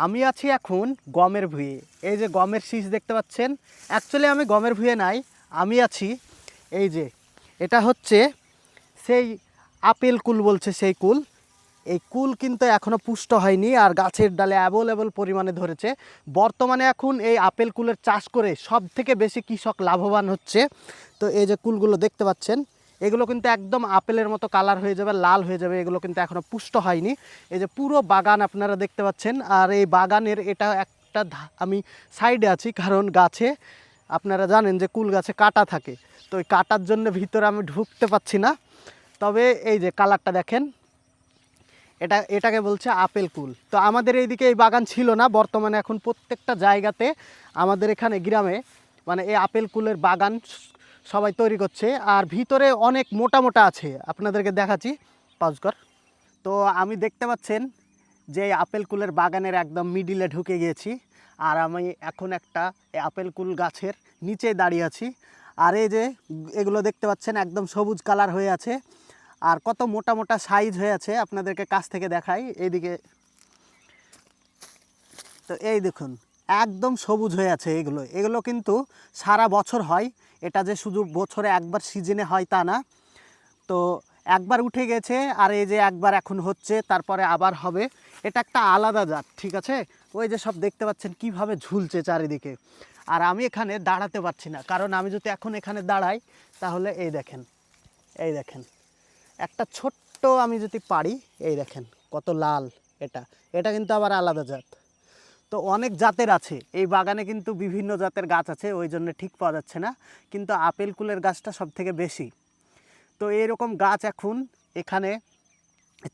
আমি আছি এখন গমের ভুঁইয়ে। এই যে গমের শীষ দেখতে পাচ্ছেন, অ্যাকচুয়ালি আমি গমের ভুঁইয়ে নাই, আমি আছি এই যে, এটা হচ্ছে সেই আপেল কুল বলছে সেই কুল। এই কুল কিন্তু এখনও পুষ্ট হয়নি আর গাছের ডালে অ্যাভেলেবল পরিমাণে ধরেছে। বর্তমানে এখন এই আপেল কুলের চাষ করে সব থেকে বেশি কৃষক লাভবান হচ্ছে। তো এই যে কুলগুলো দেখতে পাচ্ছেন, এগুলো কিন্তু একদম আপেলের মতো কালার হয়ে যাবে, লাল হয়ে যাবে, এগুলো কিন্তু এখনও পুষ্ট হয়নি। এই যে পুরো বাগান আপনারা দেখতে পাচ্ছেন, আর এই বাগানের এটা একটা আমি সাইডে আছি, কারণ গাছে আপনারা জানেন যে কুল গাছে কাঁটা থাকে, তো ওই কাঁটার জন্য ভিতরে আমি ঢুকতে পাচ্ছি না। তবে এই যে কালারটা দেখেন, এটাকে বলছে আপেল কুল। তো আমাদের এইদিকে এই বাগান ছিল না, বর্তমানে এখন প্রত্যেকটা জায়গাতে আমাদের এখানে গ্রামে মানে এই আপেল কুলের বাগান সবাই তৈরি করছে। আর ভিতরে অনেক মোটা মোটা আছে, আপনাদেরকে দেখাচ্ছি, পাউজকর। তো আমি দেখতে পাচ্ছেন যে এই আপেল কুলের বাগানের একদম মিডিলে ঢুকে গিয়েছি, আর আমি এখন একটা এই আপেল কুল গাছের নিচে দাঁড়িয়ে আছি। আর এই যে এগুলো দেখতে পাচ্ছেন একদম সবুজ কালার হয়ে আছে, আর কত মোটা মোটা সাইজ হয়ে আছে, আপনাদেরকে কাছ থেকে দেখাই এইদিকে। তো এই দেখুন একদম সবুজ হয়ে আছে। এগুলো এগুলো কিন্তু সারা বছর হয়, এটা যে শুধু বছরে একবার সিজনে হয় তা না। তো একবার উঠে গেছে, আর এই যে একবার এখন হচ্ছে, তারপরে আবার হবে। এটা একটা আলাদা জাত, ঠিক আছে। ওই যে সব দেখতে পাচ্ছেন কিভাবে ঝুলছে চারিদিকে। আর আমি এখানে দাঁড়াতে পারছি না, কারণ আমি যদি এখন এখানে দাঁড়াই তাহলে এই দেখেন, এই দেখেন একটা ছোট্ট আমি যদি পারি, এই দেখেন কত লাল। এটা এটা কিন্তু আবার আলাদা জাত। তো অনেক জাতের আছে এই বাগানে, কিন্তু বিভিন্ন জাতের গাছ আছে, ওই জন্য ঠিক পাওয়া যাচ্ছে না, কিন্তু আপেল কুলের গাছটা সব থেকে বেশি। তো এরকম গাছ এখন এখানে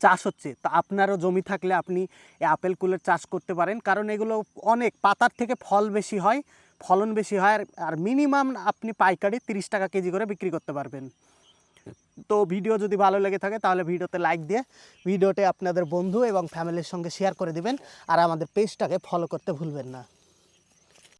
চাষ হচ্ছে। তো আপনারও জমি থাকলে আপনি এই আপেল কুলের চাষ করতে পারেন, কারণ এগুলো অনেক পাতার থেকে ফল বেশি হয়, ফলন বেশি হয়, আর মিনিমাম আপনি পাইকারি 30 টাকা কেজি করে বিক্রি করতে পারবেন। তো ভিডিও যদি ভালো লেগে থাকে তাহলে ভিডিওতে লাইক দিয়ে ভিডিওতে আপনাদের বন্ধু এবং ফ্যামিলির সঙ্গে শেয়ার করে দিবেন, আর আমাদের পেজটাকে ফলো করতে ভুলবেন না।